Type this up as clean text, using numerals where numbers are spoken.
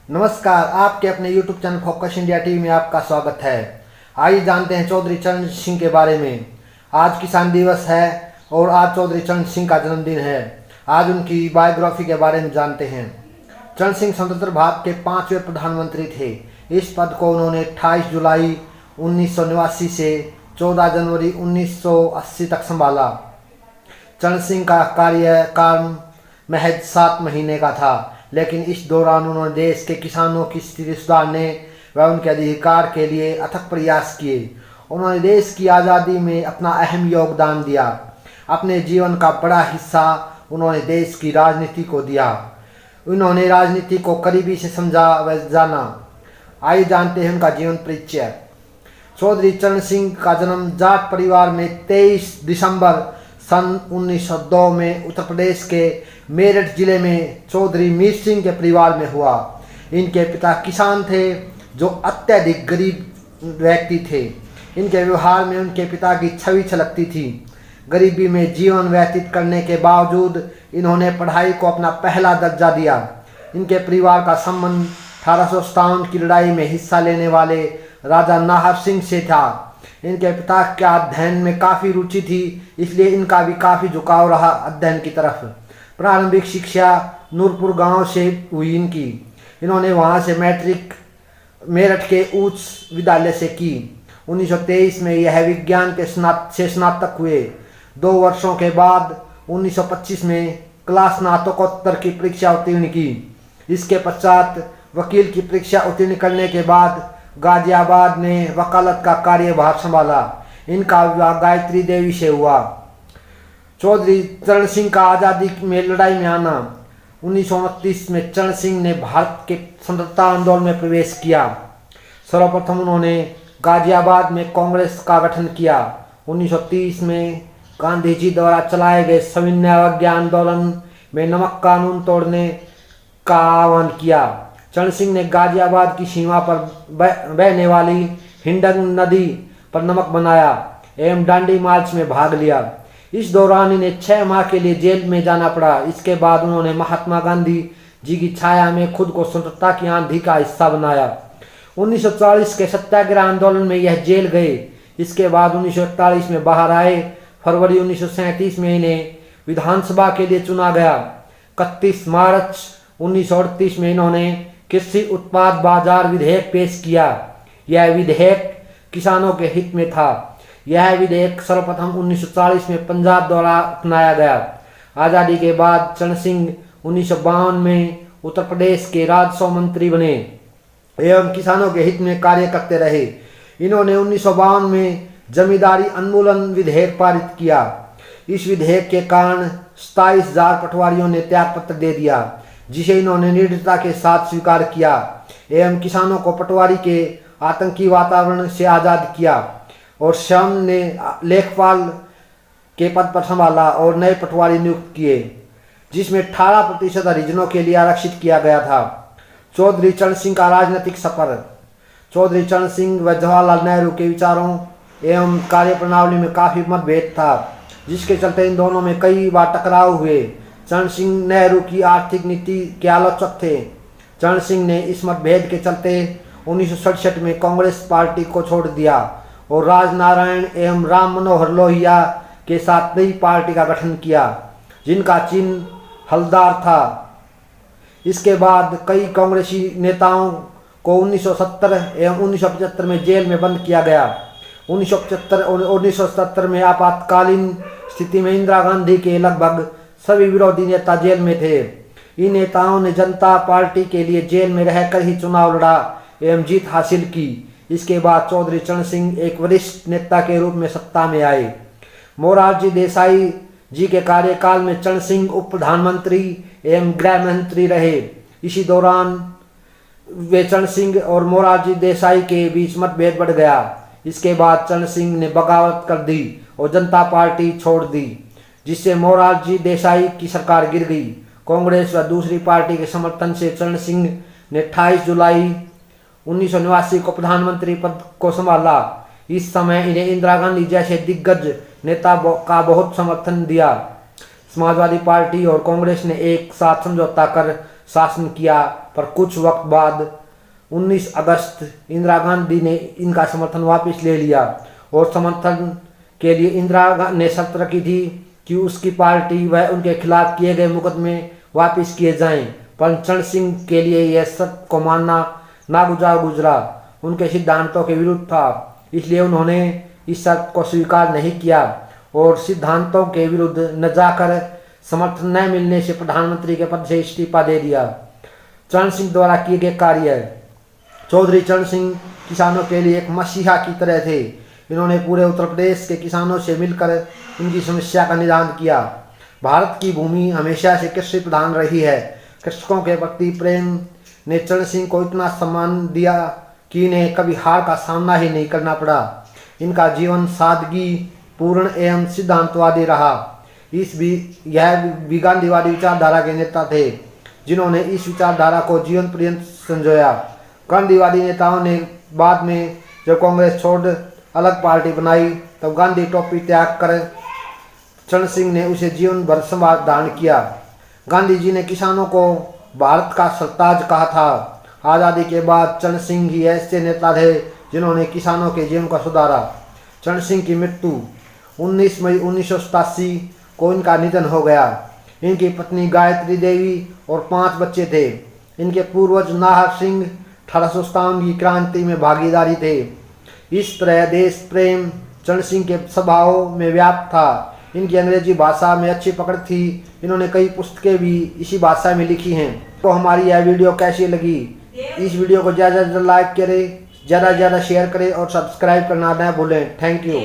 नमस्कार, आपके अपने YouTube channel focus India TV में आपका स्वागत है। आइए जानते हैं चौधरी चरण सिंह के बारे में। आज किसान दिवस है और आज चौधरी चरण सिंह का जन्मदिन है। आज उनकी बायोग्राफी के बारे में जानते हैं। चरण सिंह स्वतंत्र भारत के 5वें प्रधानमंत्री थे। इस पद को उन्होंने 28 जुलाई 1989 से 14 जनवरी 1980 तक संभाला। चरण सिंह का कार्यकाल महज 7 महीने का था, लेकिन इस दौरान उन्होंने देश के किसानों की स्थिति सुधारने व उनके अधिकार के लिए अथक प्रयास किए। उन्होंने देश की आज़ादी में अपना अहम योगदान दिया। अपने जीवन का बड़ा हिस्सा उन्होंने देश की राजनीति को दिया। उन्होंने राजनीति को करीबी से समझा व जाना। आइए जानते हैं उनका जीवन परिचय। चौधरी चरण सिंह का जन्म जाट परिवार में 23 दिसंबर सन 1902 में उत्तर प्रदेश के मेरठ जिले में चौधरी मीर सिंह के परिवार में हुआ। इनके पिता किसान थे जो अत्यधिक गरीब व्यक्ति थे। इनके व्यवहार में उनके पिता की छवि झलकती थी। गरीबी में जीवन व्यतीत करने के बावजूद इन्होंने पढ़ाई को अपना पहला दर्जा दिया। इनके परिवार का संबंध 1857 की लड़ाई में हिस्सा लेने वाले राजा नाहर सिंह से था। इनके पिता के अध्ययन में काफ़ी रुचि थी, इसलिए इनका भी काफ़ी झुकाव रहा अध्ययन की तरफ। प्रारंभिक शिक्षा नूरपुर गांव से हुई इनकी। इन्होंने वहां से मैट्रिक मेरठ के उच्च विद्यालय से की। 1923 में यह विज्ञान के स्नातक हुए। 2 वर्षों के बाद 1925 में क्लास स्नातकोत्तर की परीक्षा उत्तीर्ण की। इसके पश्चात वकील की परीक्षा उत्तीर्ण करने के बाद गाजियाबाद में वकालत का कार्यभार संभाला। इनका विवाह गायत्री देवी से हुआ। चौधरी चरण सिंह का आज़ादी में लड़ाई में आना। 1929 में चरण सिंह ने भारत के स्वतंत्रता आंदोलन में प्रवेश किया। सर्वप्रथम उन्होंने गाजियाबाद में कांग्रेस का गठन किया। 1930 में गांधी जी द्वारा चलाए गए सविनय अवज्ञा आंदोलन में नमक कानून तोड़ने का आह्वान किया। चरण सिंह ने गाजियाबाद की सीमा पर बहने वाली हिंडन नदी पर नमक बनाया एवं डांडी मार्च में भाग लिया। इस दौरान इन्हें 6 माह के लिए जेल में जाना पड़ा। इसके बाद उन्होंने महात्मा गांधी जी की छाया में खुद को स्वतंत्रता की आंधी का हिस्सा बनाया। 1940 के सत्याग्रह आंदोलन में यह जेल गए। इसके बाद 1941 में बाहर आए। फरवरी 1937 में इन्हें विधानसभा के लिए चुना गया। 31 मार्च 1938 में इन्होंने कृषि उत्पाद बाजार विधेयक पेश किया। यह विधेयक किसानों के हित में था। यह विधेयक सर्वप्रथम 1940 में पंजाब द्वारा अपनाया गया। आज़ादी के बाद चरण सिंह 1952 में उत्तर प्रदेश के राजस्व मंत्री बने एवं किसानों के हित में कार्य करते रहे। इन्होंने 1952 में जमींदारी उन्मूलन विधेयक पारित किया। इस विधेयक के कारण 27,000 पटवारियों ने त्यागपत्र दे दिया, जिसे इन्होंने निर्दयता के साथ स्वीकार किया एवं किसानों को पटवारी के आतंकी वातावरण से आज़ाद किया और श्रम ने लेखपाल के पद पर संभाला और नए पटवारी नियुक्त किए, जिसमें 18% हरिजनों के लिए आरक्षित किया गया था। चौधरी चरण सिंह का राजनीतिक सफर। चौधरी चरण सिंह व जवाहरलाल नेहरू के विचारों एवं कार्यप्रणाली में काफ़ी मतभेद था, जिसके चलते इन दोनों में कई बार टकराव हुए। चरण सिंह नेहरू की आर्थिक नीति के आलोचक थे। चरण सिंह ने इस मतभेद के चलते 1967 में कांग्रेस पार्टी को छोड़ दिया और राजनारायण एवं राम मनोहर लोहिया के साथ नई पार्टी का गठन किया, जिनका चिन्ह हलदार था। इसके बाद कई कांग्रेसी नेताओं को 1970 एवं 1975 में जेल में बंद किया गया। 1975 और 1977 में आपातकालीन स्थिति में इंदिरा गांधी के लगभग सभी विरोधी नेता जेल में थे। इन नेताओं ने जनता पार्टी के लिए जेल में रहकर ही चुनाव लड़ा एवं जीत हासिल की। इसके बाद चौधरी चरण सिंह एक वरिष्ठ नेता के रूप में सत्ता में आए। मोरारजी देसाई जी के कार्यकाल में चरण सिंह उप प्रधानमंत्री एवं गृह मंत्री रहे। इसी दौरान वे चरण सिंह और मोरारजी देसाई के बीच मतभेद बढ़ गया। इसके बाद चरण सिंह ने बगावत कर दी और जनता पार्टी छोड़ दी, जिससे मोरारजी देसाई की सरकार गिर गई। कांग्रेस व दूसरी पार्टी के समर्थन से चरण सिंह ने 28 जुलाई 1989 को प्रधानमंत्री पद को संभाला। इस समय इन्हें इंदिरा गांधी जैसे दिग्गज नेता का बहुत समर्थन दिया। समाजवादी पार्टी और कांग्रेस ने एक साथ समझौता कर शासन किया, पर कुछ वक्त बाद 19 अगस्त इंदिरा गांधी ने इनका समर्थन वापस ले लिया और समर्थन के लिए इंदिरा ने शर्त रखी थी कि उसकी पार्टी व उनके खिलाफ किए गए मुकदमे वापस किए जाएं, पर चरण सिंह के लिए यह शर्त को मानना नागुजार गुजरा। उनके सिद्धांतों के विरुद्ध था, इसलिए उन्होंने इस शर्त को स्वीकार नहीं किया और सिद्धांतों के विरुद्ध न जाकर समर्थन न मिलने से प्रधानमंत्री के पद से इस्तीफा दे दिया। चरण सिंह द्वारा किए गए कार्य। चौधरी चरण सिंह किसानों के लिए एक मसीहा की तरह थे। इन्होंने पूरे उत्तर प्रदेश के किसानों से मिलकर उनकी समस्या का निदान किया। भारत की भूमि हमेशा से कृषि प्रधान रही है। कृषकों के प्रति प्रेम ने चरण सिंह को इतना सम्मान दिया कि इन्हें कभी हार का सामना ही नहीं करना पड़ा। इनका जीवन सादगी पूर्ण एवं सिद्धांतवादी रहा। यह भी गांधीवादी विचारधारा के नेता थे, जिन्होंने इस विचारधारा को जीवन पर्यंत संजोया। गांधीवादी नेताओं ने बाद में जब कांग्रेस छोड़ अलग पार्टी बनाई, तब गांधी टोपी त्याग कर चरण सिंह ने उसे जीवन भर संवाद धारण किया। गांधी जी ने किसानों को भारत का सरताज कहा था। आज़ादी के बाद चरण सिंह ही ऐसे नेता थे जिन्होंने किसानों के जीवन को सुधारा। चरण सिंह की मृत्यु 19 मई 1987 को इनका निधन हो गया। इनकी पत्नी गायत्री देवी और 5 बच्चे थे। इनके पूर्वज नाहर सिंह 1857 की क्रांति में भागीदारी थे। इस तरह देश प्रेम चरण सिंह के स्वभाव में व्याप्त था। इनकी अंग्रेजी भाषा में अच्छी पकड़ थी। इन्होंने कई पुस्तकें भी इसी भाषा में लिखी हैं। तो हमारी यह वीडियो कैसी लगी? इस वीडियो को ज़्यादा से ज़्यादा लाइक करें, ज़्यादा से ज़्यादा शेयर करें और सब्सक्राइब करना न भूलें। Thank you.